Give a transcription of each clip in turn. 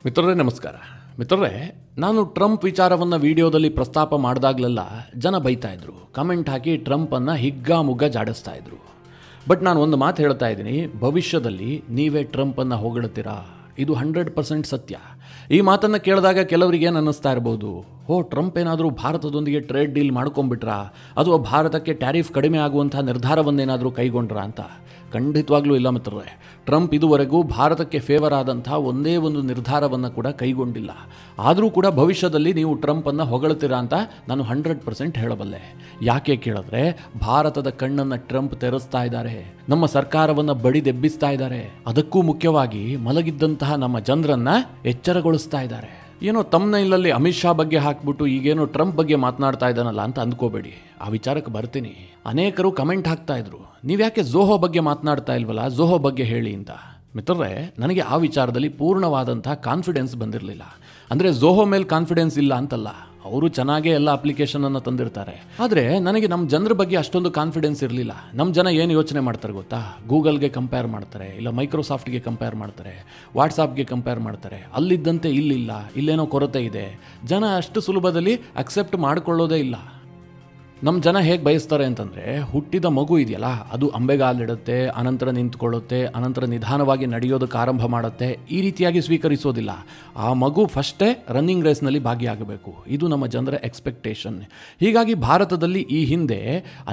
ಮಿತ್ರರೇ ನಮಸ್ಕಾರ. ಮಿತ್ರರೇ, ನಾನು ಟ್ರಂಪ್ ವಿಚಾರವನ್ನು ವಿಡಿಯೋದಲ್ಲಿ ಪ್ರಸ್ತಾಪ ಮಾಡಿದಾಗಲೆಲ್ಲ ಜನ ಬೈತಾ ಇದ್ರು, ಕಮೆಂಟ್ ಹಾಕಿ ಟ್ರಂಪನ್ನು ಹಿಗ್ಗಾಮುಗ್ಗ ಜಾಡಿಸ್ತಾ ಇದ್ರು. ಬಟ್ ನಾನು ಒಂದು ಮಾತು ಹೇಳ್ತಾ ಇದ್ದೀನಿ, ಭವಿಷ್ಯದಲ್ಲಿ ನೀವೇ ಟ್ರಂಪನ್ನು ಹೊಗಳುತ್ತೀರಾ. ಇದು 100% ಸತ್ಯ. ಈ ಮಾತನ್ನು ಕೇಳಿದಾಗ ಕೆಲವರಿಗೆ ಏನು ಅನ್ನಿಸ್ತಾ ಇರ್ಬೋದು, ಟ್ರಂಪ್ ಏನಾದರೂ ಭಾರತದೊಂದಿಗೆ ಟ್ರೇಡ್ ಡೀಲ್ ಮಾಡ್ಕೊಂಡ್ಬಿಟ್ರಾ, ಅಥವಾ ಭಾರತಕ್ಕೆ ಟ್ಯಾರಿಫ್ ಕಡಿಮೆ ಆಗುವಂಥ ನಿರ್ಧಾರವನ್ನೇನಾದರೂ ಕೈಗೊಂಡ್ರಾ ಅಂತ. ಖಂಡಿತವಾಗ್ಲೂ ಇಲ್ಲ ಮಿತ್ರರೇ. ಟ್ರಂಪ್ ಇದುವರೆಗೂ ಭಾರತಕ್ಕೆ ಫೇವರ್ ಆದಂಥ ಒಂದೇ ಒಂದು ನಿರ್ಧಾರವನ್ನು ಕೂಡ ಕೈಗೊಂಡಿಲ್ಲ. ಆದರೂ ಕೂಡ ಭವಿಷ್ಯದಲ್ಲಿ ನೀವು ಟ್ರಂಪನ್ನು ಹೊಗಳ್ತೀರಾ ಅಂತ ನಾನು 100% ಹೇಳಬಲ್ಲೆ. ಯಾಕೆ ಕೇಳಿದ್ರೆ, ಭಾರತದ ಕಣ್ಣನ್ನು ಟ್ರಂಪ್ ತೆರೆಸ್ತಾ ಇದ್ದಾರೆ, ನಮ್ಮ ಸರ್ಕಾರವನ್ನು ಬಡಿದೆಬ್ಬಿಸ್ತಾ ಇದ್ದಾರೆ. ಅದಕ್ಕೂ ಮುಖ್ಯವಾಗಿ ಮಲಗಿದ್ದಂತಹ ನಮ್ಮ ಜನರನ್ನ ಎಚ್ಚರಗೊಳಿಸ್ತಾ ಇದ್ದಾರೆ. ಏನೋ ತಮ್ನೈಲಲ್ಲಿ ಅಮಿತ್ ಶಾ ಬಗ್ಗೆ ಹಾಕ್ಬಿಟ್ಟು ಈಗೇನೋ ಟ್ರಂಪ್ ಬಗ್ಗೆ ಮಾತನಾಡ್ತಾ ಇದ್ದಾನಲ್ಲ ಅಂತ ಅಂದ್ಕೋಬೇಡಿ. ಆ ವಿಚಾರಕ್ಕೆ ಬರ್ತೀನಿ. ಅನೇಕರು ಕಮೆಂಟ್ ಹಾಕ್ತಾ ಇದ್ರು, ನೀವ್ಯಾಕೆ ಝೋಹೋ ಬಗ್ಗೆ ಮಾತನಾಡ್ತಾ ಇಲ್ವಲ್ಲ, ಝೋಹೋ ಬಗ್ಗೆ ಹೇಳಿ ಅಂತ. ಮಿತ್ರರೇ, ನನಗೆ ಆ ವಿಚಾರದಲ್ಲಿ ಪೂರ್ಣವಾದಂಥ ಕಾನ್ಫಿಡೆನ್ಸ್ ಬಂದಿರಲಿಲ್ಲ. ಅಂದರೆ ಝೋಹೋ ಮೇಲೆ ಕಾನ್ಫಿಡೆನ್ಸ್ ಇಲ್ಲ ಅಂತಲ್ಲ, ಅವರು ಚೆನ್ನಾಗೇ ಎಲ್ಲ ಅಪ್ಲಿಕೇಶನನ್ನು ತಂದಿರ್ತಾರೆ. ಆದರೆ ನನಗೆ ನಮ್ಮ ಜನರ ಬಗ್ಗೆ ಅಷ್ಟೊಂದು ಕಾನ್ಫಿಡೆನ್ಸ್ ಇರಲಿಲ್ಲ. ನಮ್ಮ ಜನ ಏನು ಯೋಚನೆ ಮಾಡ್ತಾರೆ ಗೊತ್ತಾ, ಗೂಗಲ್ಗೆ ಕಂಪೇರ್ ಮಾಡ್ತಾರೆ, ಇಲ್ಲ ಮೈಕ್ರೋಸಾಫ್ಟ್ಗೆ ಕಂಪೇರ್ ಮಾಡ್ತಾರೆ, ವಾಟ್ಸಾಪ್ಗೆ ಕಂಪೇರ್ ಮಾಡ್ತಾರೆ. ಅಲ್ಲಿದ್ದಂತೆ ಇಲ್ಲಿಲ್ಲ, ಇಲ್ಲೇನೋ ಕೊರತೆ ಇದೆ. ಜನ ಅಷ್ಟು ಸುಲಭದಲ್ಲಿ ಅಕ್ಸೆಪ್ಟ್ ಮಾಡಿಕೊಳ್ಳೋದೇ ಇಲ್ಲ. ನಮ್ಮ ಜನ ಹೇಗೆ ಬಯಸ್ತಾರೆ ಅಂತಂದರೆ, ಹುಟ್ಟಿದ ಮಗು ಇದೆಯಲ್ಲ, ಅದು ಅಂಬೆಗಾಲಿಡುತ್ತೆ, ಅನಂತರ ನಿಂತ್ಕೊಳ್ಳುತ್ತೆ, ಅನಂತರ ನಿಧಾನವಾಗಿ ನಡೆಯೋದಕ್ಕೆ ಆರಂಭ ಮಾಡುತ್ತೆ, ಈ ರೀತಿಯಾಗಿ ಸ್ವೀಕರಿಸೋದಿಲ್ಲ. ಆ ಮಗು ಫಸ್ಟೇ ರನ್ನಿಂಗ್ ರೇಸ್ನಲ್ಲಿ ಭಾಗಿಯಾಗಬೇಕು. ಇದು ನಮ್ಮ ಜನರ ಎಕ್ಸ್ಪೆಕ್ಟೇಷನ್. ಹೀಗಾಗಿ ಭಾರತದಲ್ಲಿ ಈ ಹಿಂದೆ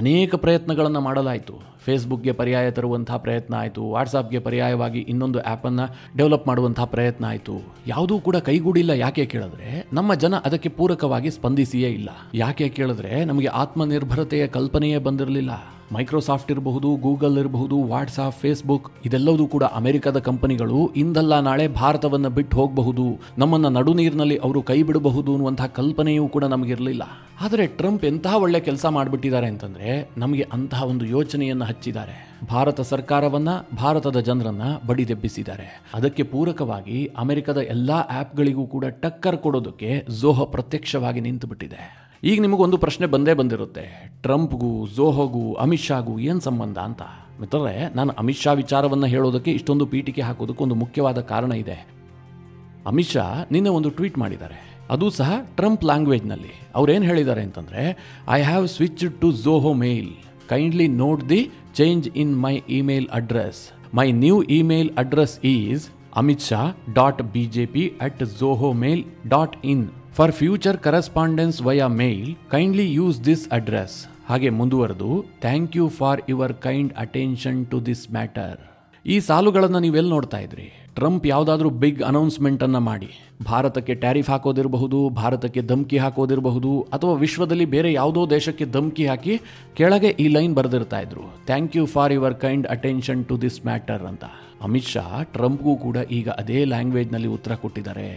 ಅನೇಕ ಪ್ರಯತ್ನಗಳನ್ನು ಮಾಡಲಾಯಿತು. ಫೇಸ್ಬುಕ್ಗೆ ಪರ್ಯಾಯ ತರುವಂಥ ಪ್ರಯತ್ನ ಆಯಿತು, ವಾಟ್ಸಾಪ್ಗೆ ಪರ್ಯಾಯವಾಗಿ ಇನ್ನೊಂದು ಆ್ಯಪನ್ನು ಡೆವಲಪ್ ಮಾಡುವಂಥ ಪ್ರಯತ್ನ ಆಯಿತು. ಯಾವುದೂ ಕೂಡ ಕೈಗೂಡಿಲ್ಲ. ಯಾಕೆ ಕೇಳಿದ್ರೆ, ನಮ್ಮ ಜನ ಅದಕ್ಕೆ ಪೂರಕವಾಗಿ ಸ್ಪಂದಿಸಿಯೇ ಇಲ್ಲ. ಯಾಕೆ ಕೇಳಿದ್ರೆ, ನಮಗೆ ಆತ್ಮನಿರ್ಭರತೆಯ ಕಲ್ಪನೆಯೇ ಬಂದಿರಲಿಲ್ಲ. ಮೈಕ್ರೋಸಾಫ್ಟ್ ಇರಬಹುದು, ಗೂಗಲ್ ಇರಬಹುದು, ವಾಟ್ಸಾಪ್, ಫೇಸ್ಬುಕ್ ಇದೆಲ್ಲವೂ ಕೂಡ ಅಮೆರಿಕದ ಕಂಪನಿಗಳು. ಇಂದಲ್ಲ ನಾಳೆ ಭಾರತವನ್ನು ಬಿಟ್ಟು ಹೋಗಬಹುದು, ನಮ್ಮನ್ನು ನಡು ನೀರಿನಲ್ಲಿ ಅವರು ಕೈ ಬಿಡಬಹುದು ಅನ್ನುವಂಥ ಕಲ್ಪನೆಯೂ ಕೂಡ ನಮಗಿರಲಿಲ್ಲ. ಆದರೆ ಟ್ರಂಪ್ ಎಂತಹ ಒಳ್ಳೆ ಕೆಲಸ ಮಾಡಿಬಿಟ್ಟಿದ್ದಾರೆ ಅಂತಂದರೆ, ನಮಗೆ ಅಂತಹ ಒಂದು ಯೋಚನೆಯನ್ನು ಹಚ್ಚಿದ್ದಾರೆ. ಭಾರತ ಸರ್ಕಾರವನ್ನು, ಭಾರತದ ಜನರನ್ನು ಬಡಿದೆಬ್ಬಿಸಿದ್ದಾರೆ. ಅದಕ್ಕೆ ಪೂರಕವಾಗಿ ಅಮೆರಿಕದ ಎಲ್ಲ ಆ್ಯಪ್ಗಳಿಗೂ ಕೂಡ ಟಕ್ಕರ್ ಕೊಡೋದಕ್ಕೆ ಝೋಹೋ ಪ್ರತ್ಯಕ್ಷವಾಗಿ ನಿಂತುಬಿಟ್ಟಿದೆ. ಈಗ ನಿಮಗೊಂದು ಪ್ರಶ್ನೆ ಬಂದೇ ಬಂದಿರುತ್ತೆ, ಟ್ರಂಪ್ಗೂ ಝೋಹೋಗೂ ಅಮಿತ್ ಶಾಗೂ ಏನು ಸಂಬಂಧ ಅಂತ. ಮಿತ್ರರೇ, ನಾನು ಅಮಿತ್ ಶಾ ವಿಚಾರವನ್ನು ಹೇಳೋದಕ್ಕೆ ಇಷ್ಟೊಂದು ಪೀಠಿಕೆ ಹಾಕೋದಕ್ಕೆ ಒಂದು ಮುಖ್ಯವಾದ ಕಾರಣ ಇದೆ. ಅಮಿತ್ ಶಾ ನಿನ್ನೆ ಒಂದು ಟ್ವೀಟ್ ಮಾಡಿದ್ದಾರೆ, ಅದು ಸಹ ಟ್ರಂಪ್ ಲ್ಯಾಂಗ್ವೇಜ್ನಲ್ಲಿ. ಅವ್ರೇನು ಹೇಳಿದ್ದಾರೆ ಅಂತಂದರೆ, I have switched to Zoho mail, kindly note the change in my email address. My new email address is amitshah.bjp@zohomail.in. For future correspondence via mail, kindly use this address. ಹಾಗೆ ಮುಂದುವರೆದು, thank you for your kind attention to this matter. ಈ ಸಾಲುಗಳನ್ನು ನೀವೆಲ್ಲಿ ನೋಡ್ತಾ ಇದ್ರಿ? Trump ಯಾವುದಾದ್ರೂ big ಅನೌನ್ಸ್ಮೆಂಟನ್ನು ಮಾಡಿ ಭಾರತಕ್ಕೆ ಟ್ಯಾರಿಫ್ ಹಾಕೋದಿರಬಹುದು, ಭಾರತಕ್ಕೆ ಧಮಕಿ ಹಾಕೋದಿರಬಹುದು, ಅಥವಾ ವಿಶ್ವದಲ್ಲಿ ಬೇರೆ ಯಾವುದೋ ದೇಶಕ್ಕೆ ಧಮಕಿ ಹಾಕಿ ಕೆಳಗೆ ಈ ಲೈನ್ ಬರೆದಿರ್ತಾ ಇದ್ರು, thank you for your kind attention to this matter ಅಂತ. ಅಮಿತ್ ಶಾ ಟ್ರಂಪ್ಗೂ ಕೂಡ ಈಗ ಅದೇ ಲ್ಯಾಂಗ್ವೇಜ್ನಲ್ಲಿ ಉತ್ತರ ಕೊಟ್ಟಿದ್ದಾರೆ.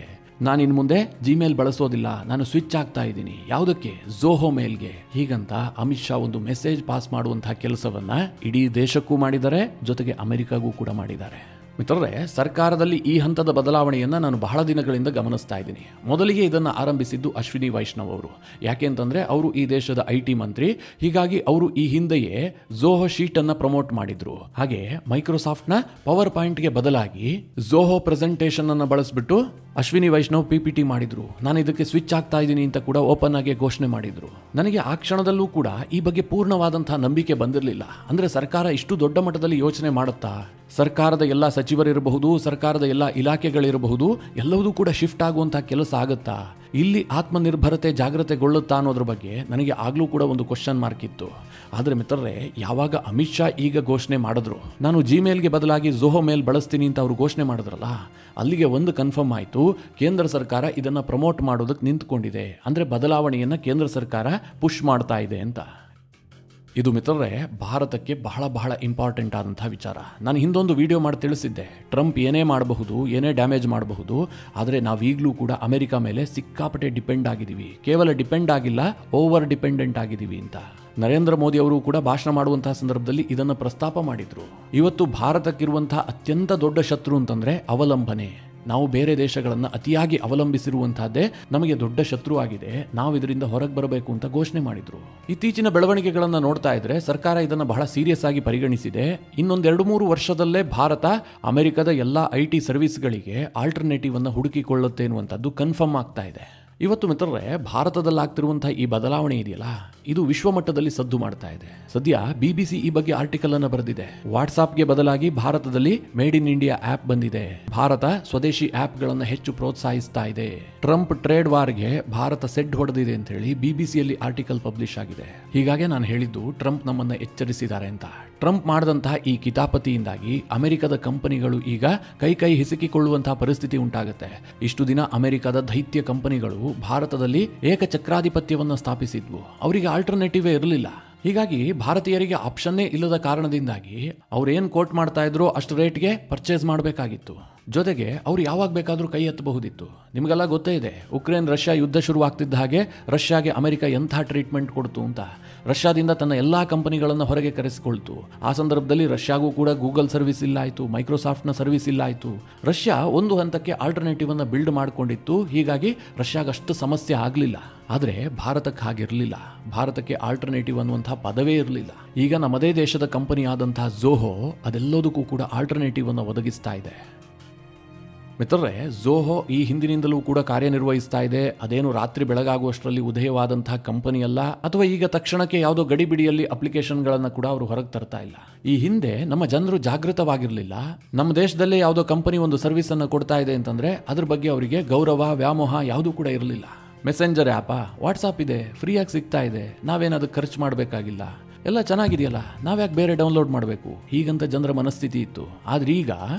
ನಾನು ಇನ್ನು ಮುಂದೆ ಜಿಮೇಲ್ ಬಳಸೋದಿಲ್ಲ, ನಾನು ಸ್ವಿಚ್ ಆಗ್ತಾ ಇದ್ದೀನಿ. ಯಾವುದಕ್ಕೆ? ಝೋಹೋ ಮೇಲ್ಗೆ. ಹೀಗಂತ ಅಮಿತ್ ಶಾ ಒಂದು ಮೆಸೇಜ್ ಪಾಸ್ ಮಾಡುವಂತಹ ಕೆಲಸವನ್ನ ಇಡೀ ದೇಶಕ್ಕೂ ಮಾಡಿದ್ದಾರೆ, ಜೊತೆಗೆ ಅಮೆರಿಕಾಗೂ ಕೂಡ ಮಾಡಿದ್ದಾರೆ. ಮಿತ್ರರೇ, ಸರ್ಕಾರದಲ್ಲಿ ಈ ಹಂತದ ಬದಲಾವಣೆಯನ್ನು ನಾನು ಬಹಳ ದಿನಗಳಿಂದ ಗಮನಿಸ್ತಾ ಇದ್ದೀನಿ. ಮೊದಲಿಗೆ ಇದನ್ನು ಆರಂಭಿಸಿದ್ದು ಅಶ್ವಿನಿ ವೈಷ್ಣವ್ ಅವರು. ಯಾಕೆ ಅಂತಂದರೆ, ಅವರು ಈ ದೇಶದ IT ಮಂತ್ರಿ. ಹೀಗಾಗಿ ಅವರು ಈ ಹಿಂದೆಯೇ ಝೋಹೋ ಶೀಟನ್ನು ಪ್ರಮೋಟ್ ಮಾಡಿದ್ರು. ಹಾಗೆ ಮೈಕ್ರೋಸಾಫ್ಟ್ನ ಪವರ್ ಪಾಯಿಂಟ್ಗೆ ಬದಲಾಗಿ ಝೋಹೋ ಪ್ರೆಸೆಂಟೇಷನ್ ಅನ್ನು ಬಳಸಿಬಿಟ್ಟು ಅಶ್ವಿನಿ ವೈಷ್ಣವ್ PPT ಮಾಡಿದ್ರು. ನಾನು ಇದಕ್ಕೆ ಸ್ವಿಚ್ ಆಗ್ತಾ ಇದ್ದೀನಿ ಅಂತ ಕೂಡ ಓಪನ್ ಆಗಿ ಘೋಷಣೆ ಮಾಡಿದ್ರು. ನನಗೆ ಆ ಕ್ಷಣದಲ್ಲೂ ಕೂಡ ಈ ಬಗ್ಗೆ ಪೂರ್ಣವಾದಂತಹ ನಂಬಿಕೆ ಬಂದಿರಲಿಲ್ಲ. ಅಂದರೆ ಸರ್ಕಾರ ಇಷ್ಟು ದೊಡ್ಡ ಮಟ್ಟದಲ್ಲಿ ಯೋಚನೆ ಮಾಡುತ್ತಾ? ಸರ್ಕಾರದ ಎಲ್ಲ ಸಚಿವರಿರಬಹುದು, ಸರ್ಕಾರದ ಎಲ್ಲ ಇಲಾಖೆಗಳಿರಬಹುದು, ಎಲ್ಲವೂ ಕೂಡ ಶಿಫ್ಟ್ ಆಗುವಂತಹ ಕೆಲಸ ಆಗುತ್ತಾ? ಇಲ್ಲಿ ಆತ್ಮನಿರ್ಭರತೆ ಜಾಗೃತೆಗೊಳ್ಳುತ್ತಾ ಅನ್ನೋದ್ರ ಬಗ್ಗೆ ನನಗೆ ಆಗಲೂ ಕೂಡ ಒಂದು ಕ್ವಶನ್ ಮಾರ್ಕ್ ಇತ್ತು. ಆದರೆ ಮಿತ್ರರೇ, ಯಾವಾಗ ಅಮಿತ್ ಶಾ ಈಗ ಘೋಷಣೆ ಮಾಡಿದ್ರು, ನಾನು ಜಿಮೇಲ್ಗೆ ಬದಲಾಗಿ ಝೋಹೋ ಮೇಲ್ ಬಳಸ್ತೀನಿ ಅಂತ ಅವರು ಘೋಷಣೆ ಮಾಡಿದ್ರಲ್ಲ, ಅಲ್ಲಿಗೆ ಒಂದು ಕನ್ಫರ್ಮ್ ಆಯಿತು, ಕೇಂದ್ರ ಸರ್ಕಾರ ಇದನ್ನು ಪ್ರಮೋಟ್ ಮಾಡೋದಕ್ಕೆ ನಿಂತ್ಕೊಂಡಿದೆ. ಅಂದರೆ ಬದಲಾವಣೆಯನ್ನು ಕೇಂದ್ರ ಸರ್ಕಾರ ಪುಷ್ ಮಾಡ್ತಾ ಇದೆ ಅಂತ. ಇದು ಮಿತ್ರರೇ, ಭಾರತಕ್ಕೆ ಬಹಳ ಬಹಳ ಇಂಪಾರ್ಟೆಂಟ್ ಆದಂಥ ವಿಚಾರ. ನಾನು ಹಿಂದೊಂದು ವಿಡಿಯೋ ಮಾಡಿ ತಿಳಿಸಿದ್ದೆ, ಟ್ರಂಪ್ ಏನೇ ಮಾಡಬಹುದು, ಏನೇ ಡ್ಯಾಮೇಜ್ ಮಾಡಬಹುದು, ಆದರೆ ನಾವೀಗಲೂ ಕೂಡ ಅಮೆರಿಕ ಮೇಲೆ ಸಿಕ್ಕಾಪಟ್ಟೆ ಡಿಪೆಂಡ್ ಆಗಿದ್ದೀವಿ. ಕೇವಲ ಡಿಪೆಂಡ್ ಆಗಿಲ್ಲ, ಓವರ್ ಡಿಪೆಂಡೆಂಟ್ ಆಗಿದ್ದೀವಿ ಅಂತ. ನರೇಂದ್ರ ಮೋದಿ ಅವರು ಕೂಡ ಭಾಷಣ ಮಾಡುವಂತಹ ಸಂದರ್ಭದಲ್ಲಿ ಇದನ್ನು ಪ್ರಸ್ತಾಪ ಮಾಡಿದ್ರು. ಇವತ್ತು ಭಾರತಕ್ಕಿರುವಂತಹ ಅತ್ಯಂತ ದೊಡ್ಡ ಶತ್ರು ಅಂತಂದ್ರೆ ಅವಲಂಬನೆ. ನಾವು ಬೇರೆ ದೇಶಗಳನ್ನು ಅತಿಯಾಗಿ ಅವಲಂಬಿಸಿರುವಂತಹದ್ದೇ ನಮಗೆ ದೊಡ್ಡ ಶತ್ರುವಾಗಿದೆ, ನಾವು ಇದರಿಂದ ಹೊರಗೆ ಬರಬೇಕು ಅಂತ ಘೋಷಣೆ ಮಾಡಿದ್ರು. ಇತ್ತೀಚಿನ ಬೆಳವಣಿಗೆಗಳನ್ನು ನೋಡ್ತಾ ಇದ್ರೆ ಸರ್ಕಾರ ಇದನ್ನು ಬಹಳ ಸೀರಿಯಸ್ ಆಗಿ ಪರಿಗಣಿಸಿದೆ. ಇನ್ನೊಂದು 2-3 ವರ್ಷದಲ್ಲೇ ಭಾರತ ಅಮೆರಿಕದ ಎಲ್ಲಾ IT ಸರ್ವಿಸ್ಗಳಿಗೆ ಆಲ್ಟರ್ನೇಟಿವ್ ಅನ್ನು ಹುಡುಕಿಕೊಳ್ಳುತ್ತೆ ಎನ್ನುವಂಥದ್ದು ಕನ್ಫರ್ಮ್ ಆಗ್ತಾ ಇದೆ. ಇವತ್ತು ಮಿತ್ರರೇ, ಭಾರತದಲ್ಲಾಗ್ತಿರುವಂತಹ ಈ ಬದಲಾವಣೆ ಇದೆಯಲ್ಲ, ಇದು ವಿಶ್ವಮಟ್ಟದಲ್ಲಿ ಸದ್ದು ಮಾಡ್ತಾ ಇದೆ. ಸದ್ಯ BBC ಈ ಬಗ್ಗೆ ಆರ್ಟಿಕಲ್ ಅನ್ನು ಬರೆದಿದೆ. ವಾಟ್ಸಾಪ್ಗೆ ಬದಲಾಗಿ ಭಾರತದಲ್ಲಿ ಮೇಡ್ ಇನ್ ಇಂಡಿಯಾ ಆಪ್ ಬಂದಿದೆ. ಭಾರತ ಸ್ವದೇಶಿ ಆಪ್ಗಳನ್ನು ಹೆಚ್ಚು ಪ್ರೋತ್ಸಾಹಿಸ್ತಾ ಇದೆ. ಟ್ರಂಪ್ ಟ್ರೇಡ್ ವಾರ್ಗೆ ಭಾರತ ಸೆಡ್ ಹೊಡೆದಿದೆ ಅಂತ ಹೇಳಿ BBCಯಲ್ಲಿ ಆರ್ಟಿಕಲ್ ಪಬ್ಲಿಷ್ ಆಗಿದೆ. ಹೀಗಾಗಿ ನಾನು ಹೇಳಿದ್ದು ಟ್ರಂಪ್ ನಮ್ಮನ್ನ ಎಚ್ಚರಿಸಿದ್ದಾರೆ ಅಂತ. ಟ್ರಂಪ್ ಮಾಡಿದಂತಹ ಈ ಕಿತಾಪತಿಯಿಂದಾಗಿ ಅಮೆರಿಕದ ಕಂಪನಿಗಳು ಈಗ ಕೈ ಹಿಸುಕಿಕೊಳ್ಳುವಂತಹ ಪರಿಸ್ಥಿತಿ ಉಂಟಾಗುತ್ತೆ. ಇಷ್ಟು ದಿನ ಅಮೆರಿಕದ ದೈತ್ಯ ಕಂಪನಿಗಳು ಭಾರತದಲ್ಲಿ ಏಕಚಕ್ರಾಧಿಪತ್ಯವನ್ನು ಸ್ಥಾಪಿಸಿದ್ವು. ಅವರಿಗೆ ಆಲ್ಟರ್ನೇಟಿವೇ ಇರಲಿಲ್ಲ. ಹೀಗಾಗಿ ಭಾರತೀಯರಿಗೆ ಆಪ್ಷನ್ನೇ ಇಲ್ಲದ ಕಾರಣದಿಂದಾಗಿ ಅವ್ರು ಏನು ಕೋಟ್ ಮಾಡ್ತಾ ಇದ್ರು ಅಷ್ಟು ರೇಟ್ಗೆ ಪರ್ಚೇಸ್ ಮಾಡಬೇಕಾಗಿತ್ತು. ಜೊತೆಗೆ ಅವ್ರು ಯಾವಾಗ ಬೇಕಾದರೂ ಕೈ ಎತ್ತಬಹುದಿತ್ತು. ನಿಮಗೆಲ್ಲ ಗೊತ್ತೇ ಇದೆ, ಉಕ್ರೇನ್ ರಷ್ಯಾ ಯುದ್ಧ ಶುರುವಾಗ್ತಿದ್ದ ಹಾಗೆ ರಷ್ಯಾಗೆ ಅಮೆರಿಕ ಎಂಥ ಟ್ರೀಟ್ಮೆಂಟ್ ಕೊಡ್ತು ಅಂತ. ರಷ್ಯಾದಿಂದ ತನ್ನ ಎಲ್ಲಾ ಕಂಪನಿಗಳನ್ನು ಹೊರಗೆ ಕರೆಸಿಕೊಳ್ತು. ಆ ಸಂದರ್ಭದಲ್ಲಿ ರಷ್ಯಾಗೂ ಕೂಡ ಗೂಗಲ್ ಸರ್ವಿಸ್ ಇಲ್ಲ ಆಯಿತು, ಮೈಕ್ರೋಸಾಫ್ಟ್ನ ಸರ್ವಿಸ್ ಇಲ್ಲ ಆಯಿತು. ರಷ್ಯಾ ಒಂದು ಹಂತಕ್ಕೆ ಆಲ್ಟರ್ನೇಟಿವ್ ಅನ್ನು ಬಿಲ್ಡ್ ಮಾಡಿಕೊಂಡಿತ್ತು. ಹೀಗಾಗಿ ರಷ್ಯಾಗಷ್ಟು ಸಮಸ್ಯೆ ಆಗಲಿಲ್ಲ. ಆದರೆ ಭಾರತಕ್ಕೆ ಹಾಗಿರಲಿಲ್ಲ. ಭಾರತಕ್ಕೆ ಆಲ್ಟರ್ನೇಟಿವ್ ಅನ್ನುವಂತಹ ಪದವೇ ಇರಲಿಲ್ಲ. ಈಗ ನಮ್ಮದೇ ದೇಶದ ಕಂಪನಿ ಆದಂತಹ ಝೋಹೋ ಅದೆಲ್ಲದಕ್ಕೂ ಕೂಡ ಆಲ್ಟರ್ನೇಟಿವ್ ಅನ್ನು ಒದಗಿಸ್ತಾ ಇದೆ. ಮಿತ್ರರೇ, ಝೋಹೋ ಈ ಹಿಂದಿನಿಂದಲೂ ಕೂಡ ಕಾರ್ಯನಿರ್ವಹಿಸ್ತಾ ಇದೆ. ಅದೇನು ರಾತ್ರಿ ಬೆಳಗಾಗುವಷ್ಟರಲ್ಲಿ ಉದಯವಾದಂತಹ ಕಂಪನಿ ಅಲ್ಲ, ಅಥವಾ ಈಗ ತಕ್ಷಣಕ್ಕೆ ಯಾವುದೋ ಗಡಿಬಿಡಿಯಲ್ಲಿ ಅಪ್ಲಿಕೇಶನ್ಗಳನ್ನು ಕೂಡ ಅವರು ಹೊರಗೆ ತರ್ತಾ ಇಲ್ಲ. ಈ ಹಿಂದೆ ನಮ್ಮ ಜನರು ಜಾಗೃತವಾಗಿರಲಿಲ್ಲ. ನಮ್ಮ ದೇಶದಲ್ಲೇ ಯಾವುದೋ ಕಂಪನಿ ಒಂದು ಸರ್ವಿಸ್ ಅನ್ನು ಕೊಡ್ತಾ ಇದೆ ಅಂತಂದ್ರೆ ಅದ್ರ ಬಗ್ಗೆ ಅವರಿಗೆ ಗೌರವ ವ್ಯಾಮೋಹ ಯಾವುದೂ ಕೂಡ ಇರಲಿಲ್ಲ. ಮೆಸೆಂಜರ್ ಆ್ಯಪಾ, ವಾಟ್ಸಾಪ್ ಇದೆ, ಫ್ರೀಯಾಗಿ ಸಿಗ್ತಾ ಇದೆ, ನಾವೇನು ಅದಕ್ಕೆ ಖರ್ಚು ಮಾಡಬೇಕಾಗಿಲ್ಲ, ಎಲ್ಲ ಚೆನ್ನಾಗಿದೆಯಲ್ಲ, ನಾವ್ಯಾಕೆ ಬೇರೆ ಡೌನ್ಲೋಡ್ ಮಾಡಬೇಕು, ಹೀಗಂತ ಜನರ ಮನಸ್ಥಿತಿ ಇತ್ತು. ಆದ್ರೆ ಈಗ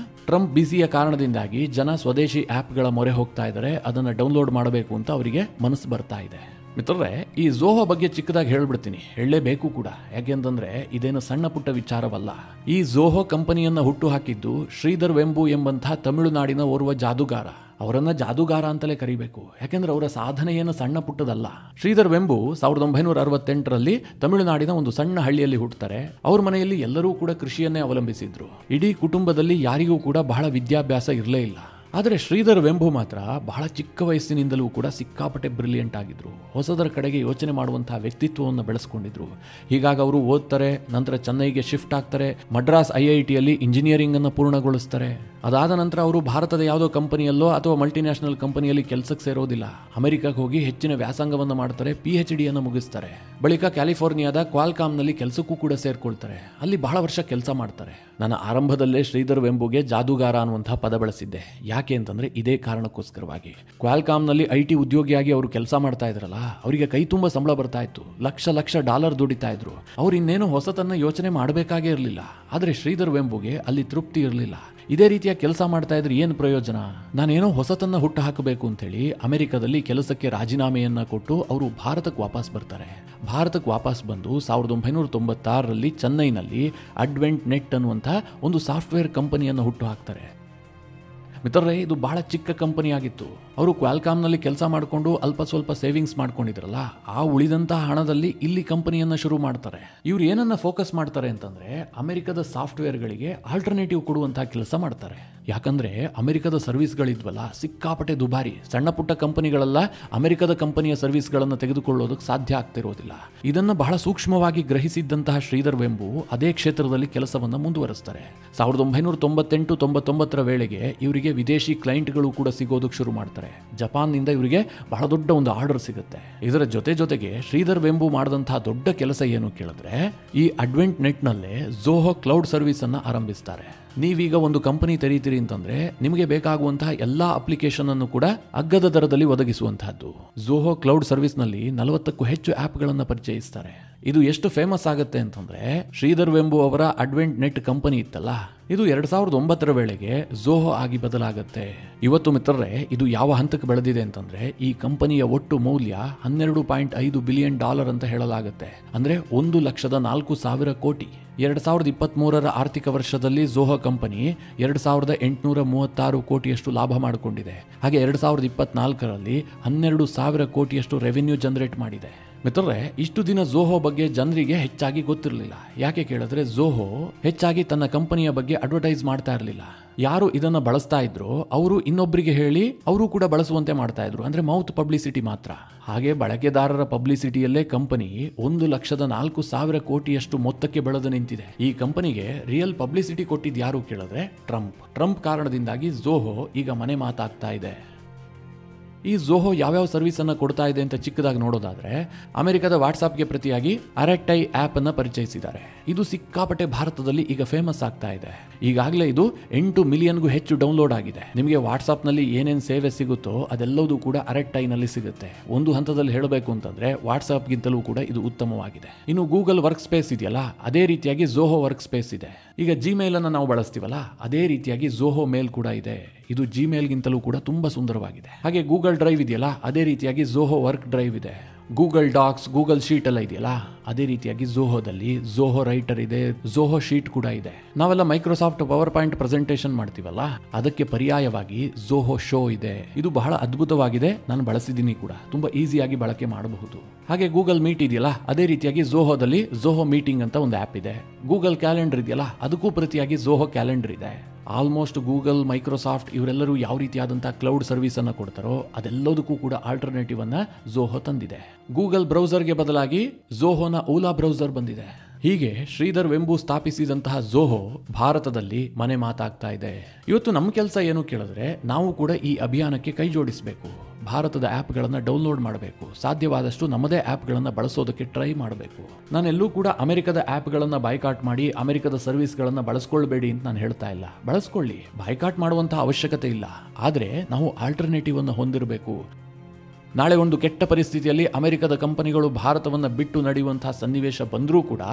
ಟ್ರಂಪ್ ಬಿಸಿಯ ಕಾರಣದಿಂದಾಗಿ ಜನ ಸ್ವದೇಶಿ ಆ್ಯಪ್ಗಳ ಮೊರೆ ಹೋಗ್ತಾ ಇದ್ದಾರೆ. ಅದನ್ನು ಡೌನ್ಲೋಡ್ ಮಾಡಬೇಕು ಅಂತ ಅವರಿಗೆ ಮನಸ್ಸು ಬರ್ತಾ ಇದೆ. ಮಿತ್ರರೇ, ಈ ಝೋಹೋ ಬಗ್ಗೆ ಚಿಕ್ಕದಾಗಿ ಹೇಳ್ಬಿಡ್ತೀನಿ, ಹೇಳಲೇಬೇಕು ಕೂಡ. ಯಾಕೆಂತಂದ್ರೆ ಇದೇನು ಸಣ್ಣ ಪುಟ್ಟ ವಿಚಾರವಲ್ಲ. ಈ ಝೋಹೋ ಕಂಪನಿಯನ್ನ ಹುಟ್ಟು ಹಾಕಿದ್ದು ಶ್ರೀಧರ್ ವೆಂಬು ಎಂಬಂತಹ ತಮಿಳುನಾಡಿನ ಓರ್ವ ಜಾದೂಗಾರ. ಅವರನ್ನ ಜಾದೂಗಾರ ಅಂತಲೇ ಕರಿಬೇಕು. ಯಾಕೆಂದ್ರೆ ಅವರ ಸಾಧನೆ ಏನು ಸಣ್ಣ ಪುಟ್ಟದಲ್ಲ. ಶ್ರೀಧರ್ ವೆಂಬು 1968ರಲ್ಲಿ ತಮಿಳುನಾಡಿನ ಒಂದು ಸಣ್ಣ ಹಳ್ಳಿಯಲ್ಲಿ ಹುಟ್ಟುತ್ತಾರೆ. ಅವ್ರ ಮನೆಯಲ್ಲಿ ಎಲ್ಲರೂ ಕೂಡ ಕೃಷಿಯನ್ನೇ ಅವಲಂಬಿಸಿದ್ರು. ಇಡೀ ಕುಟುಂಬದಲ್ಲಿ ಯಾರಿಗೂ ಕೂಡ ಬಹಳ ವಿದ್ಯಾಭ್ಯಾಸ ಇರಲೇ ಇಲ್ಲ. ಆದರೆ ಶ್ರೀಧರ್ ವೆಂಬು ಮಾತ್ರ ಬಹಳ ಚಿಕ್ಕ ವಯಸ್ಸಿನಿಂದಲೂ ಕೂಡ ಸಿಕ್ಕಾಪಟ್ಟೆ ಬ್ರಿಲಿಯಂಟ್ ಆಗಿದ್ರು. ಹೊಸದರ ಕಡೆಗೆ ಯೋಚನೆ ಮಾಡುವಂತಹ ವ್ಯಕ್ತಿತ್ವವನ್ನು ಬೆಳೆಸ್ಕೊಂಡಿದ್ರು. ಹೀಗಾಗಿ ಅವರು ಓದ್ತಾರೆ, ನಂತರ ಚೆನ್ನೈಗೆ ಶಿಫ್ಟ್ ಆಗ್ತಾರೆ, ಮಡ್ರಾಸ್ IITಯಲ್ಲಿ ಇಂಜಿನಿಯರಿಂಗ್ ಅನ್ನು ಪೂರ್ಣಗೊಳಿಸ್ತಾರೆ. ಅದಾದ ನಂತರ ಅವರು ಭಾರತದ ಯಾವುದೋ ಕಂಪನಿಯಲ್ಲೋ ಅಥವಾ ಮಲ್ಟಿನ್ಯಾಷನಲ್ ಕಂಪನಿಯಲ್ಲಿ ಕೆಲಸಕ್ಕೆ ಸೇರೋದಿಲ್ಲ. ಅಮೆರಿಕಕ್ಕೆ ಹೋಗಿ ಹೆಚ್ಚಿನ ವ್ಯಾಸಂಗವನ್ನು ಮಾಡ್ತಾರೆ, PhD ಅನ್ನು ಮುಗಿಸ್ತಾರೆ. ಬಳಿಕ ಕ್ಯಾಲಿಫೋರ್ನಿಯಾದ ಕ್ವಾಲ್ಕಾಮ್ನಲ್ಲಿ ಕೆಲಸಕ್ಕೂ ಕೂಡ ಸೇರ್ಕೊಳ್ತಾರೆ. ಅಲ್ಲಿ ಬಹಳ ವರ್ಷ ಕೆಲಸ ಮಾಡ್ತಾರೆ. ನಾನು ಆರಂಭದಲ್ಲೇ ಶ್ರೀಧರ್ ವೆಂಬುಗೆ ಜಾದೂಗಾರ ಅನ್ನುವಂತಹ ಪದ ಬಳಸಿದ್ದೆ. ಯಾಕೆ ಅಂತಂದ್ರೆ ಇದೇ ಕಾರಣಕ್ಕೋಸ್ಕರವಾಗಿ. ಕ್ವಾಲ್ಕಾಮ್ನಲ್ಲಿ IT ಉದ್ಯೋಗಿಯಾಗಿ ಅವರು ಕೆಲಸ ಮಾಡ್ತಾ ಇದ್ರಲ್ಲ, ಅವರಿಗೆ ಕೈ ತುಂಬ ಸಂಬಳ ಬರ್ತಾ ಇತ್ತು. ಲಕ್ಷ ಡಾಲರ್ ದುಡಿತಾ ಇದ್ರು. ಅವ್ರು ಇನ್ನೇನು ಹೊಸತನ್ನ ಯೋಚನೆ ಮಾಡಬೇಕಾಗೇ ಇರಲಿಲ್ಲ. ಆದರೆ ಶ್ರೀಧರ್ ವೆಂಬುಗೆ ಅಲ್ಲಿ ತೃಪ್ತಿ ಇರಲಿಲ್ಲ. ಇದೇ ರೀತಿಯ ಕೆಲಸ ಮಾಡ್ತಾ ಇದ್ರೆ ಏನು ಪ್ರಯೋಜನ, ನಾನೇನೋ ಹೊಸತನ್ನ ಹುಟ್ಟು ಹಾಕಬೇಕು ಅಂತೇಳಿ ಅಮೆರಿಕದಲ್ಲಿ ಕೆಲಸಕ್ಕೆ ರಾಜೀನಾಮೆಯನ್ನ ಕೊಟ್ಟು ಅವರು ಭಾರತಕ್ಕೆ ವಾಪಸ್ ಬರ್ತಾರೆ. ಭಾರತಕ್ಕೆ ವಾಪಸ್ ಬಂದು 1996ರಲ್ಲಿ ಚೆನ್ನೈನಲ್ಲಿ ಅಡ್ವೆಂಟ್ ನೆಟ್ ಅನ್ನುವಂಥ ಒಂದು ಸಾಫ್ಟ್ವೇರ್ ಕಂಪನಿಯನ್ನು ಹುಟ್ಟು ಹಾಕ್ತಾರೆ. ಮಿತ್ರರೇ, ಇದು ಬಹಳ ಚಿಕ್ಕ ಕಂಪನಿ ಆಗಿತ್ತು. ಅವರು ಕ್ವಾಲ್ಕಾಮ್ನಲ್ಲಿ ಕೆಲಸ ಮಾಡಿಕೊಂಡು ಅಲ್ಪ ಸ್ವಲ್ಪ ಸೇವಿಂಗ್ಸ್ ಮಾಡ್ಕೊಂಡಿದ್ರಲ್ಲ, ಆ ಉಳಿದಂತಹ ಹಣದಲ್ಲಿ ಇಲ್ಲಿ ಕಂಪನಿಯನ್ನ ಶುರು ಮಾಡ್ತಾರೆ. ಇವ್ರು ಏನನ್ನ ಫೋಕಸ್ ಮಾಡ್ತಾರೆ ಅಂತಂದ್ರೆ ಅಮೆರಿಕದ ಸಾಫ್ಟ್ವೇರ್ಗಳಿಗೆ ಆಲ್ಟರ್ನೇಟಿವ್ ಕೊಡುವಂತಹ ಕೆಲಸ ಮಾಡ್ತಾರೆ. ಯಾಕಂದ್ರೆ ಅಮೆರಿಕದ ಸರ್ವಿಸ್ಗಳಿದ್ವಲ್ಲ ಸಿಕ್ಕಾಪಟ್ಟೆ ದುಬಾರಿ. ಸಣ್ಣ ಪುಟ್ಟ ಕಂಪನಿಗಳೆಲ್ಲ ಅಮೆರಿಕದ ಕಂಪನಿಯ ಸರ್ವಿಸ್ಗಳನ್ನು ತೆಗೆದುಕೊಳ್ಳೋದಕ್ಕೆ ಸಾಧ್ಯ ಆಗ್ತಿರೋದಿಲ್ಲ. ಇದನ್ನು ಬಹಳ ಸೂಕ್ಷ್ಮವಾಗಿ ಗ್ರಹಿಸಿದ್ದಂತಹ ಶ್ರೀಧರ್ ವೆಂಬು ಅದೇ ಕ್ಷೇತ್ರದಲ್ಲಿ ಕೆಲಸವನ್ನು ಮುಂದುವರಿಸ್ತಾರೆ. 1998-99ರ ವೇಳೆಗೆ ಇವರಿಗೆ ವಿದೇಶಿ ಕ್ಲೈಂಟ್ಗಳು ಕೂಡ ಸಿಗೋದಕ್ಕೆ ಶುರು ಮಾಡ್ತಾರೆ. ಜಪಾನ್ನಿಂದ ಇವರಿಗೆ ಬಹಳ ದೊಡ್ಡ ಒಂದು ಆರ್ಡರ್ ಸಿಗುತ್ತೆ. ಇದರ ಜೊತೆಗೆ ಶ್ರೀಧರ್ ವೆಂಬು ಮಾಡಿದಂತಹ ದೊಡ್ಡ ಕೆಲಸ ಏನು ಕೇಳಿದ್ರೆ, ಈ ಅಡ್ವೆಂಟ್ ನೆಟ್ನಲ್ಲೇ ಝೋಹೋ ಕ್ಲೌಡ್ ಸರ್ವಿಸ್ ಅನ್ನ ಆರಂಭಿಸ್ತಾರೆ. ನೀವೀಗ ಒಂದು ಕಂಪನಿ ತೆರೀತೀರಿ ಅಂತಂದ್ರೆ ನಿಮಗೆ ಬೇಕಾಗುವಂತಹ ಎಲ್ಲಾ ಅಪ್ಲಿಕೇಶನ್ ಅನ್ನು ಕೂಡ ಅಗ್ಗದ ದರದಲ್ಲಿ ಒದಗಿಸುವಂತಹದ್ದು. ಝೋಹೋ ಕ್ಲೌಡ್ ಸರ್ವಿಸ್ ನಲ್ಲಿ 40ಕ್ಕೂ ಹೆಚ್ಚು ಆಪ್ಗಳನ್ನು ಪರಿಚಯಿಸ್ತಾರೆ. ಇದು ಎಷ್ಟು ಫೇಮಸ್ ಆಗುತ್ತೆ ಅಂತಂದ್ರೆ ಶ್ರೀಧರ್ ವೆಂಬು ಅವರ ಅಡ್ವೆಂಟ್ ನೆಟ್ ಕಂಪನಿ ಇತ್ತಲ್ಲ, ಇದು 2009ರ ವೇಳೆಗೆ ಝೋಹೋ ಆಗಿ ಬದಲಾಗುತ್ತೆ. ಇವತ್ತು ಮಿತ್ರರೇ, ಇದು ಯಾವ ಹಂತಕ್ಕೆ ಬೆಳೆದಿದೆ ಅಂತಂದ್ರೆ ಈ ಕಂಪನಿಯ ಒಟ್ಟು ಮೌಲ್ಯ $12.5 ಬಿಲಿಯನ್ ಅಂತ ಹೇಳಲಾಗುತ್ತೆ. ಅಂದ್ರೆ 1,04,000 ಕೋಟಿ. 2023ರ ಆರ್ಥಿಕ ವರ್ಷದಲ್ಲಿ ಝೋಹೋ ಕಂಪನಿ 2,836 ಕೋಟಿಯಷ್ಟು ಲಾಭ ಮಾಡಿಕೊಂಡಿದೆ. ಹಾಗೆ 2024ರಲ್ಲಿ 12,000 ಕೋಟಿಯಷ್ಟು ರೆವಿನ್ಯೂ ಜನರೇಟ್ ಮಾಡಿದೆ. ಮಿತ್ರರೇ, ಇಷ್ಟು ದಿನ ಝೋಹೋ ಬಗ್ಗೆ ಜನರಿಗೆ ಹೆಚ್ಚಾಗಿ ಗೊತ್ತಿರಲಿಲ್ಲ. ಯಾಕೆ ಕೇಳಿದ್ರೆ ಝೋಹೋ ಹೆಚ್ಚಾಗಿ ತನ್ನ ಕಂಪನಿಯ ಬಗ್ಗೆ ಅಡ್ವರ್ಟೈಸ್ ಮಾಡ್ತಾ ಇರಲಿಲ್ಲ. ಯಾರು ಇದನ್ನ ಬಳಸ್ತಾ ಇದ್ರು ಅವರು ಇನ್ನೊಬ್ಬರಿಗೆ ಹೇಳಿ ಅವರು ಕೂಡ ಬಳಸುವಂತೆ ಮಾಡ್ತಾ ಇದ್ರು. ಅಂದ್ರೆ ಮೌತ್ ಪಬ್ಲಿಸಿಟಿ ಮಾತ್ರ. ಹಾಗೆ ಬಳಕೆದಾರರ ಪಬ್ಲಿಸಿಟಿಯಲ್ಲೇ ಕಂಪನಿ 1,04,000 ಕೋಟಿಯಷ್ಟು ಮೊತ್ತಕ್ಕೆ ಬೆಳೆದು ನಿಂತಿದೆ. ಈ ಕಂಪನಿಗೆ ರಿಯಲ್ ಪಬ್ಲಿಸಿಟಿ ಕೊಟ್ಟಿದ್ದು ಯಾರು ಕೇಳಿದ್ರೆ ಟ್ರಂಪ್ ಕಾರಣದಿಂದಾಗಿ ಝೋಹೋ ಈಗ ಮನೆ ಮಾತಾಗ್ತಾ ಇದೆ. ಈ ಝೋಹೋ ಯಾವ್ಯಾವ ಸರ್ವಿಸ್ ಅನ್ನ ಕೊಡ್ತಾ ಇದೆ ಅಂತ ಚಿಕ್ಕದಾಗಿ ನೋಡೋದಾದ್ರೆ, ಅಮೆರಿಕದ ವಾಟ್ಸಾಪ್ಗೆ ಪ್ರತಿಯಾಗಿ ಅರೆಕ್ಟೈ ಆಪ್ ಅನ್ನ ಪರಿಚಯಿಸಿದ್ದಾರೆ. ಇದು ಸಿಕ್ಕಾಪಟ್ಟೆ ಭಾರತದಲ್ಲಿ ಈಗ ಫೇಮಸ್ ಆಗ್ತಾ ಇದೆ. ಈಗಾಗಲೇ ಇದು 8 ಮಿಲಿಯನ್ಗೂ ಹೆಚ್ಚು ಡೌನ್ಲೋಡ್ ಆಗಿದೆ. ನಿಮಗೆ ವಾಟ್ಸಾಪ್ ನಲ್ಲಿ ಏನೇನು ಸೇವೆ ಸಿಗುತ್ತೋ ಅದೆಲ್ಲವೂ ಕೂಡ ಅರೆಕ್ಟೈನಲ್ಲಿ ಸಿಗುತ್ತೆ. ಒಂದು ಹಂತದಲ್ಲಿ ಹೇಳಬೇಕು ಅಂತಂದ್ರೆ ವಾಟ್ಸಾಪ್ ಗಿಂತಲೂ ಕೂಡ ಇದು ಉತ್ತಮವಾಗಿದೆ. ಇನ್ನು ಗೂಗಲ್ ವರ್ಕ್ ಸ್ಪೇಸ್ ಇದೆಯಲ್ಲ, ಅದೇ ರೀತಿಯಾಗಿ ಝೋಹೋ ವರ್ಕ್ ಸ್ಪೇಸ್ ಇದೆ. ಈಗ ಜಿಮೇಲ್ ಅನ್ನ ನಾವು ಬಳಸ್ತೀವಲ್ಲ, ಅದೇ ರೀತಿಯಾಗಿ ಝೋಹೋ ಮೇಲ್ ಕೂಡ ಇದೆ. ಇದು ಜಿಮೇಲ್ ಗಿಂತಲೂ ಕೂಡ ತುಂಬಾ ಸುಂದರವಾಗಿದೆ. ಹಾಗೆ ಗೂಗಲ್ ಡ್ರೈವ್ ಇದೆಯಲ್ಲ, ಅದೇ ರೀತಿಯಾಗಿ ಝೋಹೋ ವರ್ಕ್ ಡ್ರೈವ್ ಇದೆ. ಗೂಗಲ್ ಡಾಕ್ಸ್, ಗೂಗಲ್ ಶೀಟ್ ಎಲ್ಲ ಇದೆಯಲ್ಲ, ಅದೇ ರೀತಿಯಾಗಿ ಝೋಹೋದಲ್ಲಿ ಝೋಹೋ ರೈಟರ್ ಇದೆ, ಝೋಹೋ ಶೀಟ್ ಕೂಡ ಇದೆ. ನಾವೆಲ್ಲ ಮೈಕ್ರೋಸಾಫ್ಟ್ ಪವರ್ ಪಾಯಿಂಟ್ ಪ್ರೆಸೆಂಟೇಷನ್ ಮಾಡ್ತೀವಲ್ಲ, ಅದಕ್ಕೆ ಪರ್ಯಾಯವಾಗಿ ಝೋಹೋ ಶೋ ಇದೆ. ಇದು ಬಹಳ ಅದ್ಭುತವಾಗಿದೆ. ನಾನು ಬಳಸಿದ್ದೀನಿ ಕೂಡ. ತುಂಬಾ ಈಸಿಯಾಗಿ ಬಳಕೆ ಮಾಡಬಹುದು. ಹಾಗೆ ಗೂಗಲ್ ಮೀಟ್ ಇದೆಯಲ್ಲ, ಅದೇ ರೀತಿಯಾಗಿ ಝೋಹೋದಲ್ಲಿ ಝೋಹೋ ಮೀಟಿಂಗ್ ಅಂತ ಒಂದು ಆಪ್ ಇದೆ. ಗೂಗಲ್ ಕ್ಯಾಲೆಂಡರ್ ಇದೆಯಲ್ಲ, ಅದಕ್ಕೂ ಪ್ರತಿಯಾಗಿ ಝೋಹೋ ಕ್ಯಾಲೆಂಡರ್ ಇದೆ. ಆಲ್ಮೋಸ್ಟ್ ಗೂಗಲ್, ಮೈಕ್ರೋಸಾಫ್ಟ್ ಇವರೆಲ್ಲರೂ ಯಾವ ರೀತಿಯಾದಂತಹ ಕ್ಲೌಡ್ ಸರ್ವಿಸ್ ಅನ್ನ ಕೊಡ್ತಾರೋ ಅದೆಲ್ಲದಕ್ಕೂ ಕೂಡ ಆಲ್ಟರ್ನೇಟಿವ್ ಅನ್ನ ಝೋಹೋ ತಂದಿದೆ. ಗೂಗಲ್ ಬ್ರೌಸರ್ಗೆ ಬದಲಾಗಿ ಝೋಹೋನ ಓಲಾ ಬ್ರೌಸರ್ ಬಂದಿದೆ. ಹೀಗೆ ಶ್ರೀಧರ್ ವೆಂಬು ಸ್ಥಾಪಿಸಿದಂತಹ ಝೋಹೋ ಭಾರತದಲ್ಲಿ ಮನೆ ಮಾತಾಗ್ತಾ ಇದೆ. ಇವತ್ತು ನಮ್ಮ ಕೆಲಸ ಏನು ಕೇಳಿದ್ರೆ, ನಾವು ಕೂಡ ಈ ಅಭಿಯಾನಕ್ಕೆ ಕೈ ಜೋಡಿಸಬೇಕು. ಭಾರತದ ಆ್ಯಪ್ಗಳನ್ನು ಡೌನ್ಲೋಡ್ ಮಾಡಬೇಕು. ಸಾಧ್ಯವಾದಷ್ಟು ನಮ್ಮದೇ ಆ್ಯಪ್ಗಳನ್ನು ಬಳಸೋದಕ್ಕೆ ಟ್ರೈ ಮಾಡಬೇಕು. ನಾನೆಲ್ಲೂ ಕೂಡ ಅಮೆರಿಕದ ಆ್ಯಪ್ಗಳನ್ನು ಬಾಯ್ಕಾಟ್ ಮಾಡಿ ಅಮೆರಿಕದ ಸರ್ವಿಸ್ಗಳನ್ನು ಬಳಸ್ಕೊಳ್ಬೇಡಿ ಅಂತ ನಾನು ಹೇಳ್ತಾ ಇಲ್ಲ. ಬಳಸ್ಕೊಳ್ಳಿ, ಬಾಯ್ಕಾಟ್ ಮಾಡುವಂತಹ ಅವಶ್ಯಕತೆ ಇಲ್ಲ. ಆದರೆ ನಾವು ಆಲ್ಟರ್ನೇಟಿವ್ ಅನ್ನು ಹೊಂದಿರಬೇಕು. ನಾಳೆ ಒಂದು ಕೆಟ್ಟ ಪರಿಸ್ಥಿತಿಯಲ್ಲಿ ಅಮೆರಿಕದ ಕಂಪನಿಗಳು ಭಾರತವನ್ನು ಬಿಟ್ಟು ನಡೆಯುವಂತಹ ಸನ್ನಿವೇಶ ಬಂದರೂ ಕೂಡ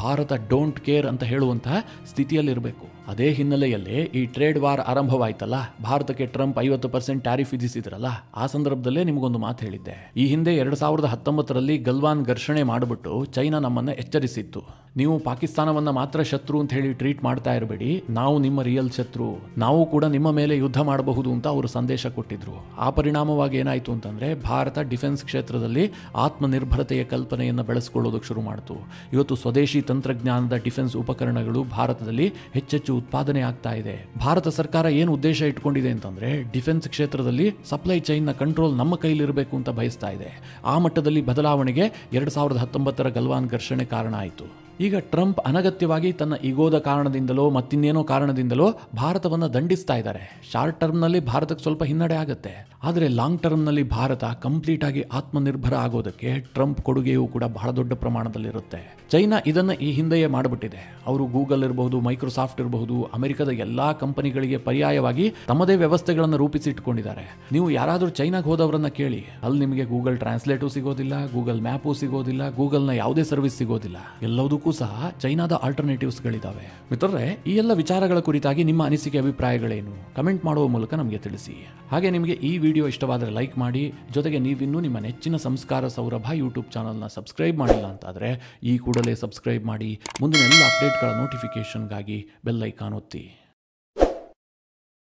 ಭಾರತ ಡೋಂಟ್ ಕೇರ್ ಅಂತ ಹೇಳುವಂತಹ ಸ್ಥಿತಿಯಲ್ಲಿರಬೇಕು. ಅದೇ ಹಿನ್ನೆಲೆಯಲ್ಲಿ ಈ ಟ್ರೇಡ್ ವಾರ್ ಆರಂಭವಾಯ್ತಲ್ಲ, ಭಾರತಕ್ಕೆ ಟ್ರಂಪ್ 50% ಟ್ಯಾರಿಫ್ ವಿಧಿಸಿದ್ರಲ್ಲ, ಆ ಸಂದರ್ಭದಲ್ಲೇ ನಿಮಗೊಂದು ಮಾತು ಹೇಳಿದ್ದೆ. ಈ ಹಿಂದೆ 2019ರಲ್ಲಿ ಗಲ್ವಾನ್ ಘರ್ಷಣೆ ಮಾಡಿಬಿಟ್ಟು ಚೈನಾ ನಮ್ಮನ್ನ ಎಚ್ಚರಿಸಿತ್ತು. ನೀವು ಪಾಕಿಸ್ತಾನವನ್ನ ಮಾತ್ರ ಶತ್ರು ಅಂತ ಹೇಳಿ ಟ್ರೀಟ್ ಮಾಡ್ತಾ ಇರಬೇಡಿ, ನಾವು ನಿಮ್ಮ ರಿಯಲ್ ಶತ್ರು, ನಾವು ಕೂಡ ನಿಮ್ಮ ಮೇಲೆ ಯುದ್ಧ ಮಾಡಬಹುದು ಅಂತ ಅವರು ಸಂದೇಶ ಕೊಟ್ಟಿದ್ರು. ಆ ಪರಿಣಾಮವಾಗಿ ಏನಾಯ್ತು ಅಂತಂದ್ರೆ, ಭಾರತ ಡಿಫೆನ್ಸ್ ಕ್ಷೇತ್ರದಲ್ಲಿ ಆತ್ಮನಿರ್ಭರತೆಯ ಕಲ್ಪನೆಯನ್ನು ಬೆಳೆಸಿಕೊಳ್ಳೋದಕ್ಕೆ ಶುರು ಮಾಡಿತು. ಇವತ್ತು ಸ್ವದೇಶಿ ತಂತ್ರಜ್ಞಾನದ ಡಿಫೆನ್ಸ್ ಉಪಕರಣಗಳು ಭಾರತದಲ್ಲಿ ಹೆಚ್ಚೆಚ್ಚು ಉತ್ಪಾದನೆ ಆಗ್ತಾ ಇದೆ. ಭಾರತ ಸರ್ಕಾರ ಏನು ಉದ್ದೇಶ ಇಟ್ಕೊಂಡಿದೆ ಅಂತಂದ್ರೆ, ಡಿಫೆನ್ಸ್ ಕ್ಷೇತ್ರದಲ್ಲಿ ಸಪ್ಲೈ ಚೈನ್ ನ ಕಂಟ್ರೋಲ್ ನಮ್ಮ ಕೈಲಿರಬೇಕು ಅಂತ ಬಯಸ್ತಾ ಇದೆ. ಆ ಮಟ್ಟದಲ್ಲಿ ಬದಲಾವಣೆಗೆ 2019ರ ಗಲ್ವಾನ್ ಘರ್ಷಣೆ ಕಾರಣ ಆಯಿತು. ಈಗ ಟ್ರಂಪ್ ಅನಗತ್ಯವಾಗಿ ತನ್ನ ಈಗೋದ ಕಾರಣದಿಂದಲೋ ಮತ್ತಿನ್ನೇನೋ ಕಾರಣದಿಂದಲೋ ಭಾರತವನ್ನು ದಂಡಿಸ್ತಾ ಇದ್ದಾರೆ. ಶಾರ್ಟ್ ಟರ್ಮ್ನಲ್ಲಿ ಭಾರತಕ್ಕೆ ಸ್ವಲ್ಪ ಹಿನ್ನಡೆ ಆಗುತ್ತೆ, ಆದರೆ ಲಾಂಗ್ ಟರ್ಮ್ನಲ್ಲಿ ಭಾರತ ಕಂಪ್ಲೀಟ್ ಆಗಿ ಆತ್ಮನಿರ್ಭರ ಆಗೋದಕ್ಕೆ ಟ್ರಂಪ್ ಕೊಡುಗೆಯೂ ಕೂಡ ಬಹಳ ದೊಡ್ಡ ಪ್ರಮಾಣದಲ್ಲಿರುತ್ತೆ. ಚೈನಾ ಇದನ್ನ ಈ ಹಿಂದೆಯೇ ಮಾಡಿಬಿಟ್ಟಿದೆ. ಅವರು ಗೂಗಲ್ ಇರಬಹುದು, ಮೈಕ್ರೋಸಾಫ್ಟ್ ಇರಬಹುದು, ಅಮೆರಿಕದ ಎಲ್ಲಾ ಕಂಪನಿಗಳಿಗೆ ಪರ್ಯಾಯವಾಗಿ ತಮ್ಮದೇ ವ್ಯವಸ್ಥೆಗಳನ್ನು ರೂಪಿಸಿಟ್ಕೊಂಡಿದ್ದಾರೆ. ನೀವು ಯಾರಾದರೂ ಚೈನಾಗೆ ಹೋದವರನ್ನ ಕೇಳಿ, ಅಲ್ಲಿ ನಿಮಗೆ ಗೂಗಲ್ ಟ್ರಾನ್ಸ್ಲೇಟು ಸಿಗೋದಿಲ್ಲ, ಗೂಗಲ್ ಮ್ಯಾಪು ಸಿಗೋದಿಲ್ಲ, ಗೂಗಲ್ನ ಯಾವುದೇ ಸರ್ವಿಸ್ ಸಿಗೋದಿಲ್ಲ. ಎಲ್ಲದಕ್ಕೂ ಸಹ ಚೈನಾದ ಆಲ್ಟರ್ನೇಟಿವ್ಸ್ಗಳಿದ್ದಾವೆ. ಮಿತ್ರರೇ, ಈ ಎಲ್ಲ ವಿಚಾರಗಳ ಕುರಿತಾಗಿ ನಿಮ್ಮ ಅನಿಸಿಕೆ ಅಭಿಪ್ರಾಯಗಳೇನು? ಕಮೆಂಟ್ ಮಾಡುವ ಮೂಲಕ ನಮಗೆ ತಿಳಿಸಿ. ಹಾಗೆ ನಿಮಗೆ ಈ ವಿಡಿಯೋ ಇಷ್ಟವಾದರೆ ಲೈಕ್ ಮಾಡಿ. ಜೊತೆಗೆ ನೀವಿನ್ನೂ ನಿಮ್ಮ ನೆಚ್ಚಿನ ಸಂಸ್ಕಾರ ಸೌರಭ ಯೂಟ್ಯೂಬ್ ಚಾನಲ್ನ ಸಬ್ಸ್ಕ್ರೈಬ್ ಮಾಡಿಲ್ಲ ಅಂತಾದರೆ ಈ ಕೂಡಲೇ ಸಬ್ಸ್ಕ್ರೈಬ್ ಮಾಡಿ. ಮುಂದಿನ ಎಲ್ಲ ಅಪ್ಡೇಟ್ಗಳ ನೋಟಿಫಿಕೇಷನ್ಗಾಗಿ ಬೆಲ್ ಐಕಾನ್ ಒತ್ತಿ.